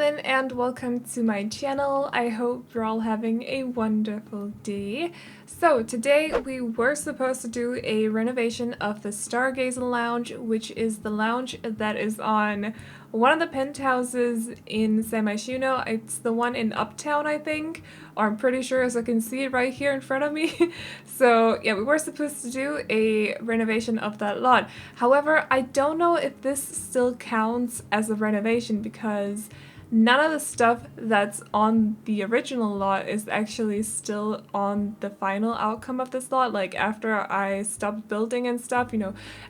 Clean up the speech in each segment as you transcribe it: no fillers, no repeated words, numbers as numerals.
everyone, and welcome to my channel. I hope you're all having a wonderful day. So today we were supposed to do a renovation of the Stargazer Lounge, which is the lounge that is on one of the penthouses in San Myshuno. It's the one in Uptown, I think, or I'm pretty sure, as I can see it right here in front of me. So yeah, we were supposed to do a renovation of that lot. However, I don't know if this still counts as a renovation because none of the stuff that's on the original lot is actually still on the final outcome of this lot. Like after I stopped building and stuff,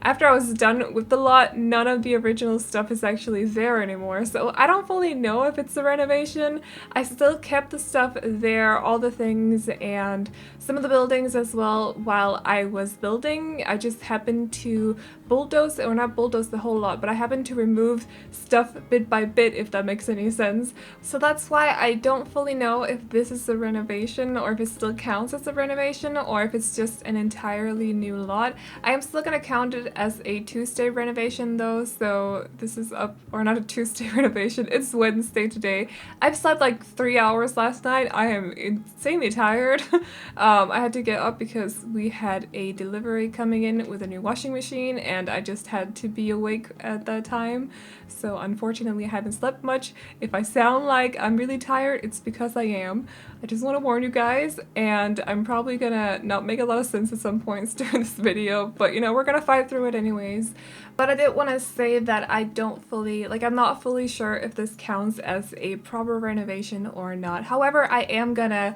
after I was done with the lot, none of the original stuff is actually there anymore. So I don't fully know if it's a renovation. I still kept the stuff there, all the things and some of the buildings as well while I was building. I just happened to bulldoze, or not bulldoze the whole lot, but I happened to remove stuff bit by bit, if that makes any sense. So that's why I don't fully know if this is a renovation or if it still counts as a renovation or if it's just an entirely new lot. I am still going to count it as a Tuesday renovation though, so this is up, or not a Tuesday renovation, it's Wednesday today. I've slept like 3 hours last night. I am insanely tired. I had to get up because we had a delivery coming in with a new washing machine and I just had to be awake at that time. So unfortunately I haven't slept much. If I sound like I'm really tired, it's because I am. I just want to warn you guys, and I'm probably gonna not make a lot of sense at some points during this video, but we're gonna fight through it anyways. But I did want to say that I don't fully, I'm not fully sure if this counts as a proper renovation or not. However, I am gonna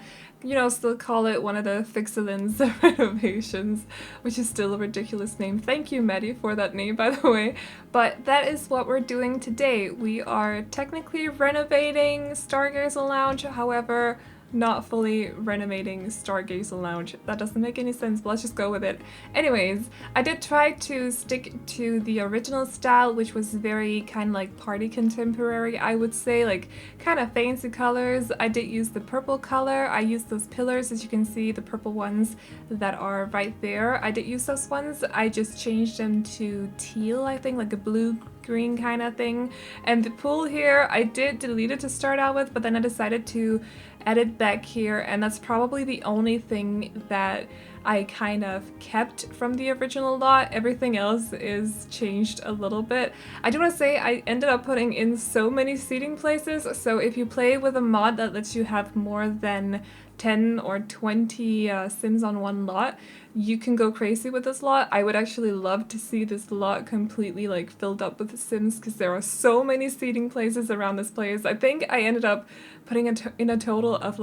still call it one of the Fixeline's renovations, which is still a ridiculous name. Thank you, Maddie, for that name, by the way. But that is what we're doing today. We are technically renovating Stargazer Lounge, however, not fully renovating Stargazer Lounge. That doesn't make any sense, but let's just go with it. Anyways, I did try to stick to the original style, which was very kind of like party contemporary, I would say, like kind of fancy colors. I did use the purple color. I used those pillars, as you can see, the purple ones that are right there. I did use those ones. I just changed them to teal, I think, like a blue green kind of thing. And the pool here, I did delete it to start out with, but then I decided to add it back here, and that's probably the only thing that I kind of kept from the original lot. Everything else is changed a little bit. I do want to say I ended up putting in so many seating places, so if you play with a mod that lets you have more than 10 or 20 Sims on one lot, you can go crazy with this lot. I would actually love to see this lot completely filled up with Sims because there are so many seating places around this place. I think I ended up putting in a total of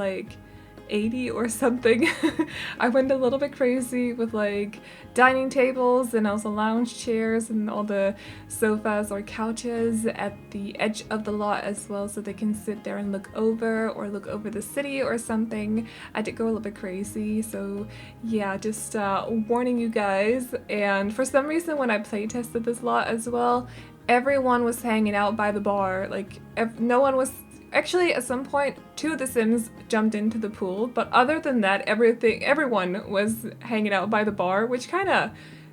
80 or something. I went a little bit crazy with dining tables and also lounge chairs and all the sofas or couches at the edge of the lot as well, so they can sit there and look over the city or something. I did go a little bit crazy, so yeah, just warning you guys. And for some reason when I play tested this lot as well, everyone was hanging out by the bar. No one was. Actually, at some point, 2 of the Sims jumped into the pool, but other than that, everyone was hanging out by the bar, which kind of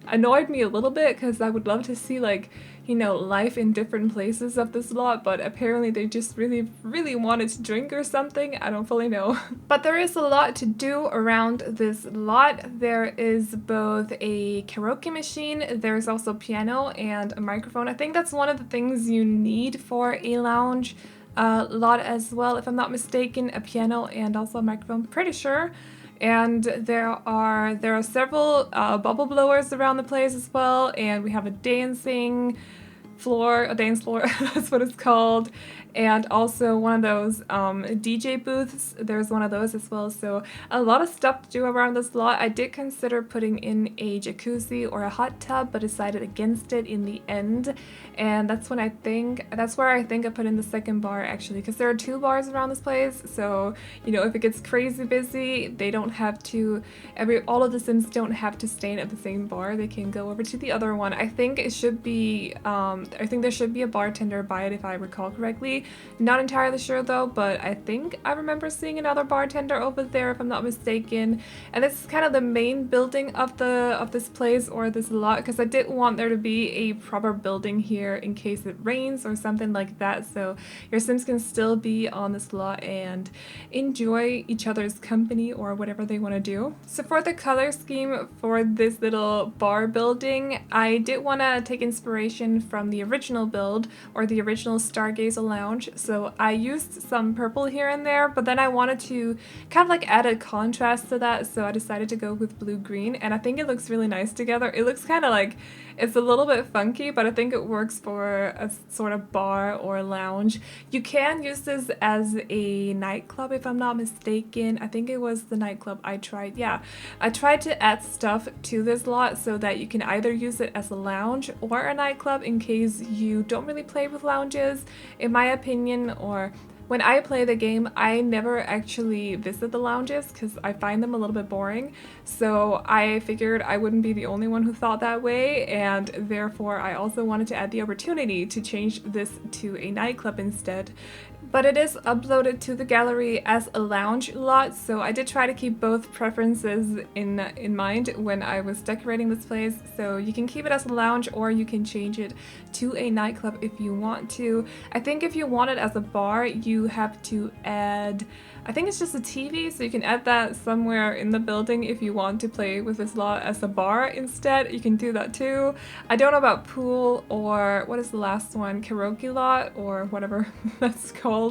annoyed me a little bit because I would love to see life in different places of this lot, but apparently they just really wanted to drink or something. I don't fully know. But there is a lot to do around this lot. There is both a karaoke machine, there's also piano and a microphone. I think that's one of the things you need for a lounge lot as well, if I'm not mistaken, a piano and also a microphone, pretty sure. And there are several bubble blowers around the place as well, and we have a dance floor, that's what it's called, and also one of those DJ booths. There's one of those as well, so a lot of stuff to do around this lot. I did consider putting in a jacuzzi or a hot tub, but decided against it in the end, and that's where I think I put in the second bar, actually, because there are 2 bars around this place, so if it gets crazy busy, they don't have to, all of the Sims don't have to stay at the same bar. They can go over to the other one. I think it should be I think there should be a bartender by it, if I recall correctly. maybe. Not entirely sure though, but I think I remember seeing another bartender over there if I'm not mistaken. And this is kind of the main building of this place or this lot, because I did want there to be a proper building here in case it rains or something like that, so your Sims can still be on this lot and enjoy each other's company or whatever they want to do. So for the color scheme for this little bar building, I did want to take inspiration from the original build or the original Stargazer Lounge. So I used some purple here and there, but then I wanted to kind of like add a contrast to that, so I decided to go with blue-green, and I think it looks really nice together. It looks kind of like, it's a little bit funky, but I think it works for a sort of bar or lounge. You can use this as a nightclub if I'm not mistaken. I think it was the nightclub I tried. Yeah, I tried to add stuff to this lot so that you can either use it as a lounge or a nightclub in case you don't really play with lounges, in my opinion, or when I play the game, I never actually visit the lounges because I find them a little bit boring. So I figured I wouldn't be the only one who thought that way, and therefore I also wanted to add the opportunity to change this to a nightclub instead. But it is uploaded to the gallery as a lounge lot, so I did try to keep both preferences in mind when I was decorating this place. So you can keep it as a lounge or you can change it to a nightclub if you want to. I think if you want it as a bar, you have to add, I think it's just a TV, so you can add that somewhere in the building if you want to play with this lot as a bar instead. You can do that too. I don't know about pool or what is the last one? Karaoke lot or whatever that's called.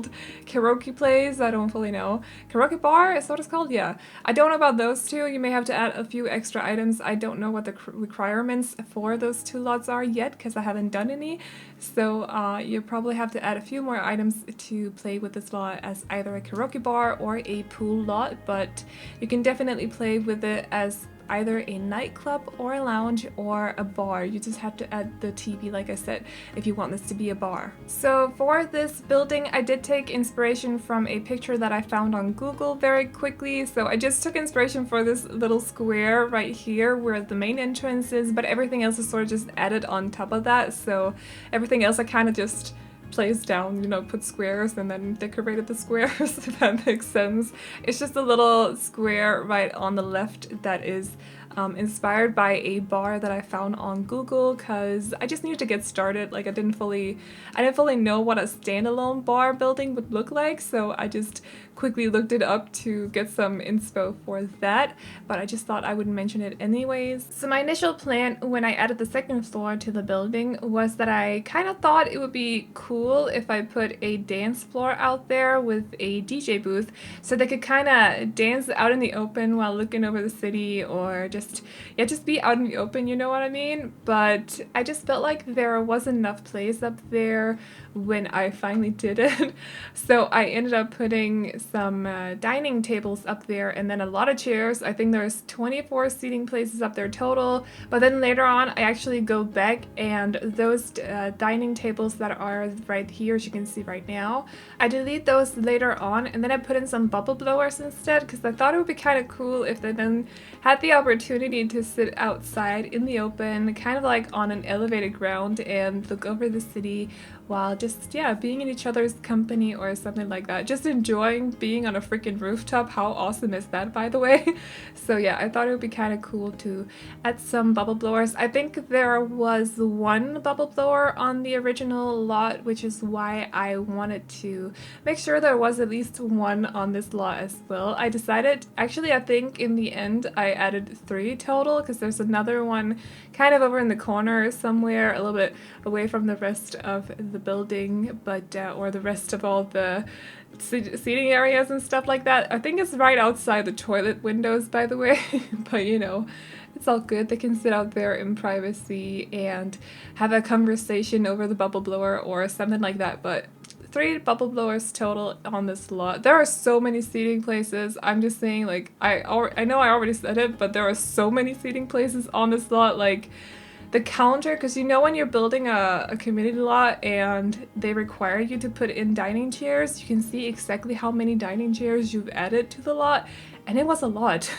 Karaoke plays, I don't fully know. Karaoke bar is what it's called? Yeah. I don't know about those two. You may have to add a few extra items. I don't know what the requirements for those two lots are yet because I haven't done any. So you probably have to add a few more items to play with this lot as either a karaoke bar or a pool lot, but you can definitely play with it as either a nightclub or a lounge or a bar. You just have to add the TV, like I said, if you want this to be a bar. So for this building, I did take inspiration from a picture that I found on Google very quickly. So I just took inspiration for this little square right here where the main entrance is, but everything else is sort of just added on top of that. So everything else I kind of just placed down, you know, put squares and then decorated the squares, if that makes sense. It's just a little square right on the left that is inspired by a bar that I found on Google because I just needed to get started. Like I didn't fully know what a standalone bar building would look like, so I just quickly looked it up to get some inspo for that, but I just thought I would mention it anyways. So my initial plan when I added the second floor to the building was that I kind of thought it would be cool if I put a dance floor out there with a DJ booth so they could kind of dance out in the open while looking over the city, or just be out in the open, you know what I mean? But I just felt like there wasn't enough place up there when I finally did it. So I ended up putting some dining tables up there and then a lot of chairs. I think there's 24 seating places up there total, but then later on I actually go back and those dining tables that are right here, as you can see right now, I delete those later on and then I put in some bubble blowers instead because I thought it would be kind of cool if they then had the opportunity to sit outside in the open, kind of like on an elevated ground and look over the city while just, yeah, being in each other's company or something like that. Just enjoying being on a freaking rooftop. How awesome is that, by the way? So yeah, I thought it would be kind of cool to add some bubble blowers. I think there was one bubble blower on the original lot, which is why I wanted to make sure there was at least one on this lot as well. I decided, actually I think in the end I added 3 total because there's another one kind of over in the corner somewhere a little bit away from the rest of the building, but or the rest of all the seating areas and stuff like that. I think it's right outside the toilet windows, by the way, but you know, it's all good. They can sit out there in privacy and have a conversation over the bubble blower or something like that. But 3 bubble blowers total on this lot. There are so many seating places. I'm just saying, like, I know I already said it, but there are so many seating places on this lot. Like, the counter, because you know when you're building a community lot and they require you to put in dining chairs, you can see exactly how many dining chairs you've added to the lot. and it was a lot.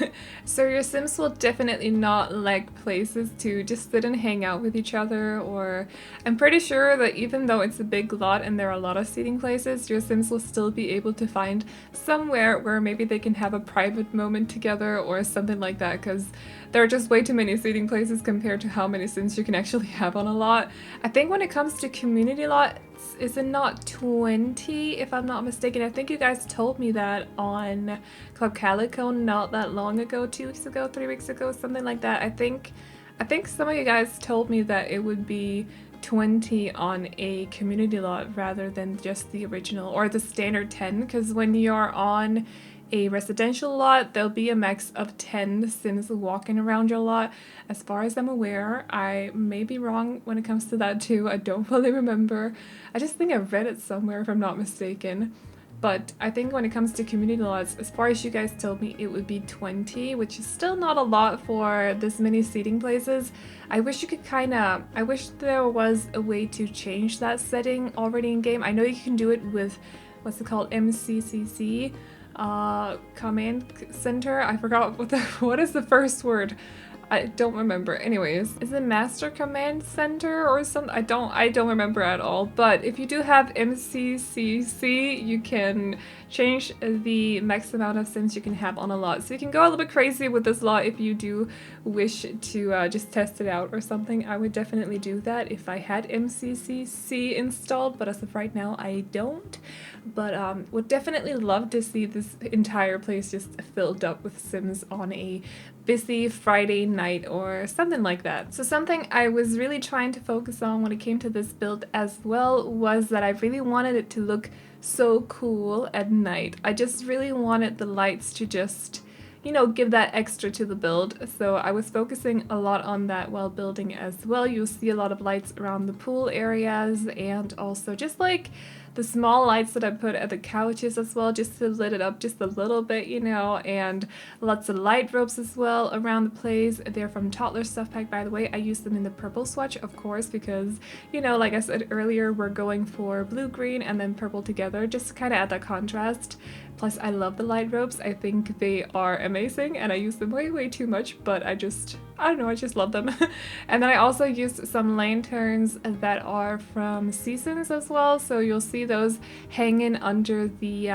So your Sims will definitely not like places to just sit and hang out with each other, or I'm pretty sure that even though it's a big lot and there are a lot of seating places, your Sims will still be able to find somewhere where maybe they can have a private moment together or something like that, because there are just way too many seating places compared to how many Sims you can actually have on a lot. I think when it comes to community lots, is it not 20 if I'm not mistaken? I think you guys told me that on Club Calico not that long ago, 2 weeks ago, 3 weeks ago, something like that. I think some of you guys told me that it would be 20 on a community lot rather than just the original or the standard 10, because when you're on a residential lot, there'll be a max of 10 Sims walking around your lot. As far as I'm aware, I may be wrong when it comes to that too. I don't fully remember. I just think I read it somewhere if I'm not mistaken. But I think when it comes to community lots, as far as you guys told me, it would be 20, which is still not a lot for this many seating places. I wish you could I wish there was a way to change that setting already in game. I know you can do it with, what's it called, MCCC, command center. I forgot what is the first word. I don't remember. Anyways, is it Master Command Center or something? I don't remember at all. But if you do have MCCC, you can change the max amount of Sims you can have on a lot. So you can go a little bit crazy with this lot if you do wish to just test it out or something. I would definitely do that if I had MCCC installed, but as of right now, I don't. But would definitely love to see this entire place just filled up with Sims on a busy Friday night or something like that. So something I was really trying to focus on when it came to this build as well was that I really wanted it to look so cool at night. I just really wanted the lights to just, you know, give that extra to the build. So I was focusing a lot on that while building as well. You'll see a lot of lights around the pool areas and also just like the small lights that I put at the couches as well, just to lit it up just a little bit, you know, and lots of light ropes as well around the place. They're from Toddler Stuff Pack, by the way. I use them in the purple swatch, of course, because, you know, like I said earlier, we're going for blue, green, and then purple together, just to kind of add that contrast. Plus, I love the light ropes. I think they are amazing, and I use them way too much, but I don't know, I just love them. And then I also used some lanterns that are from Seasons as well, so you'll see those hanging under the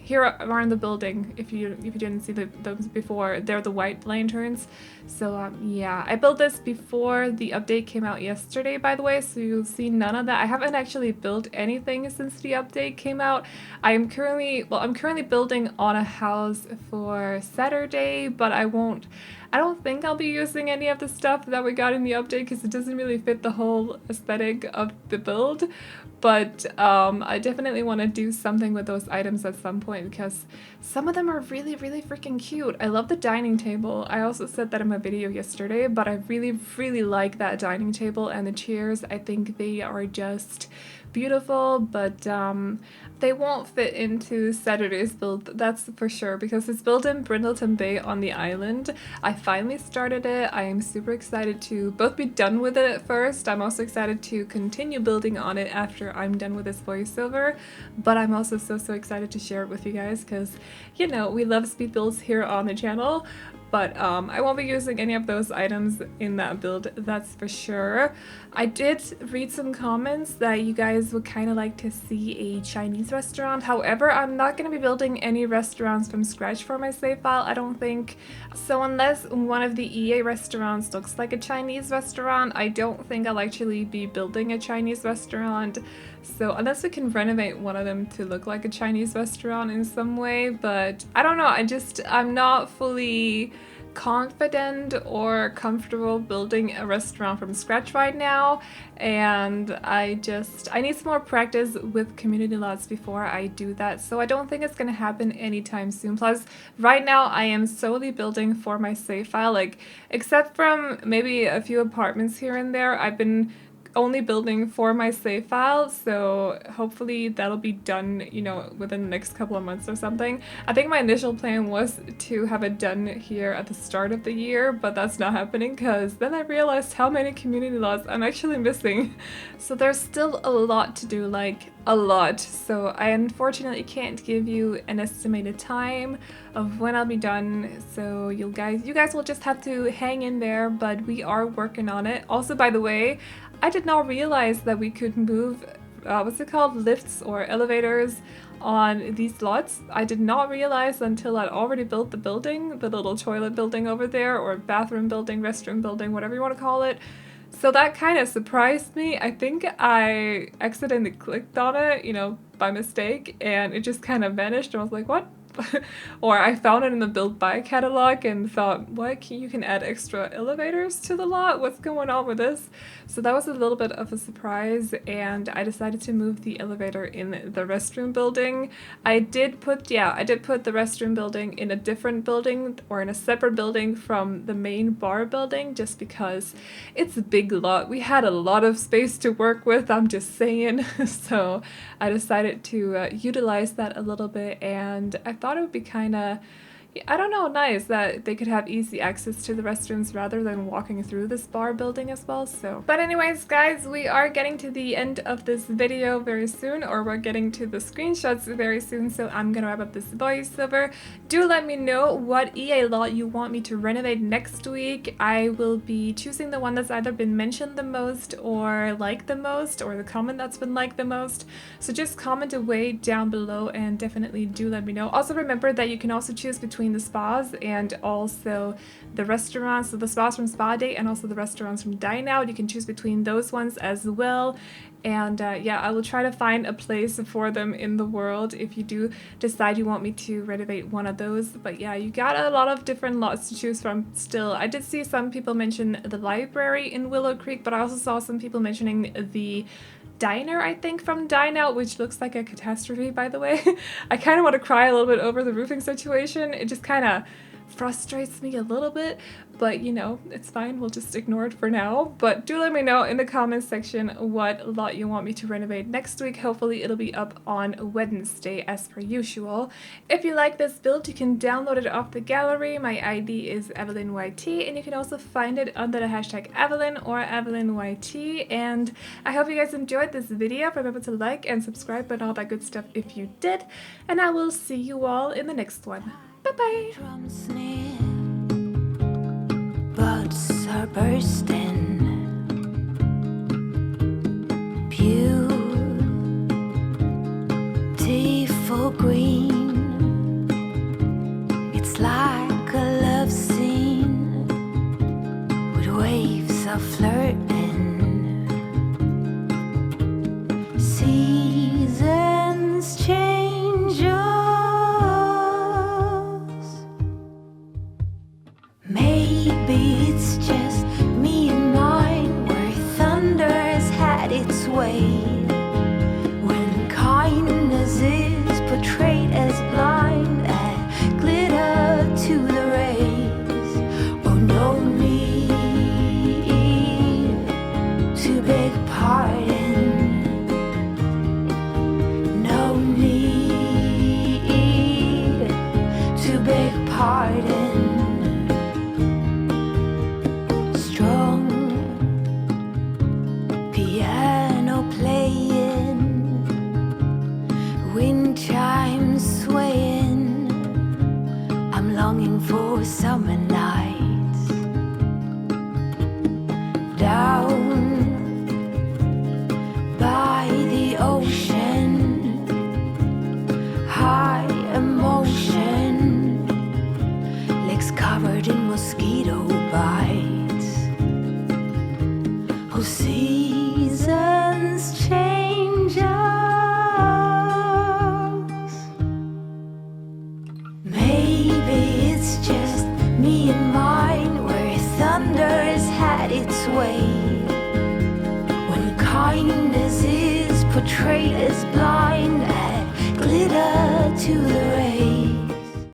here around the building. If you didn't see those before, they're the white lanterns. So yeah, I built this before the update came out yesterday, by the way, so you'll see none of that. I haven't actually built anything since the update came out. I'm currently building on a house for Saturday, but I don't think I'll be using any of the stuff that we got in the update because it doesn't really fit the whole aesthetic of the build. But I definitely want to do something with those items at some point because some of them are really freaking cute. I love the dining table. I also said that in my video yesterday, but I really like that dining table and the chairs. I think they are just beautiful, but they won't fit into Saturday's build, that's for sure, because it's built in Brindleton Bay on the island. I finally started it. I am super excited to both be done with it at first. I'm also excited to continue building on it after I'm done with this voiceover, but I'm also so excited to share it with you guys because, you know, we love speed builds here on the channel. But I won't be using any of those items in that build, that's for sure. I did read some comments that you guys would kind of like to see a Chinese restaurant. However, I'm not going to be building any restaurants from scratch for my save file, I don't think. So unless one of the EA restaurants looks like a Chinese restaurant, I don't think I'll actually be building a Chinese restaurant. So unless we can renovate one of them to look like a Chinese restaurant in some way, but I don't know, I'm not fully confident or comfortable building a restaurant from scratch right now, and I need some more practice with community lots before I do that, so I don't think it's gonna happen anytime soon. Plus right now I am solely building for my save file, like except from maybe a few apartments here and there. I've been only building for my save file, so hopefully that'll be done, you know, within the next couple of months or something. I think my initial plan was to have it done here at the start of the year, but that's not happening because then I realized how many community lots I'm actually missing. So there's still a lot to do, like a lot. So I unfortunately can't give you an estimated time of when I'll be done. So you guys will just have to hang in there, but we are working on it. Also, by the way, I did not realize that we could move, what's it called, lifts or elevators on these lots. I did not realize until I'd already built the building, the little toilet building over there, or bathroom building, restroom building, whatever you want to call it. So that kind of surprised me. I think I accidentally clicked on it, you know, by mistake, and it just kind of vanished. And I was like, what? Or I found it in the build by catalog and thought, what, you can add extra elevators to the lot? What's going on with this? So that was a little bit of a surprise, and I decided to move the elevator in the restroom building. I did put the restroom building in a different building, or in a separate building from the main bar building, just because it's a big lot. We had a lot of space to work with, I'm just saying. So I decided to utilize that a little bit, and I thought it would be kind of, I don't know, nice that they could have easy access to the restrooms rather than walking through this bar building as well. So, but anyways, guys, we are getting to the end of this video very soon, or we're getting to the screenshots very soon, so I'm gonna wrap up this voiceover. Do let me know what EA lot you want me to renovate next week. I will be choosing the one that's either been mentioned the most, or liked the most, or the comment that's been liked the most. So just comment away down below, and definitely do let me know. Also remember that you can also choose between the spas and also the restaurants, so the spas from Spa Day and also the restaurants from Dine Out. You can choose between those ones as well. And yeah, I will try to find a place for them in the world if you do decide you want me to renovate one of those. But yeah, you got a lot of different lots to choose from still. I did see some people mention the library in Willow Creek, but I also saw some people mentioning the diner, I think, from Dine Out, which looks like a catastrophe, by the way. I kind of want to cry a little bit over the roofing situation. It just kind of frustrates me a little bit, but you know, it's fine, we'll just ignore it for now. But do let me know in the comments section what lot you want me to renovate next week. Hopefully it'll be up on Wednesday as per usual. If you like this build, you can download it off the gallery. My ID is AvelineYT, and you can also find it under the hashtag Aveline or AvelineYT. And I hope you guys enjoyed this video. Remember to like and subscribe and all that good stuff if you did, and I will see you all in the next one. Bye-bye. Drums near, buds are bursting. Beautiful green. It's like a love scene with waves of flirting. Seasons change us. Maybe it's just me and mine, where thunder has had its way. When kindness is portrayed as blind and glitter to the rays. Oh, no need to beg pardon. No need to beg pardon. Strong piano playing, wind chimes swaying. I'm longing for summer nights down by the ocean. High emotion, legs covered in mosquito bites. Oh, seasons change us. Maybe it's just me and mine, where thunder has had its way. When kindness is portrayed as blind and glitter to the rain.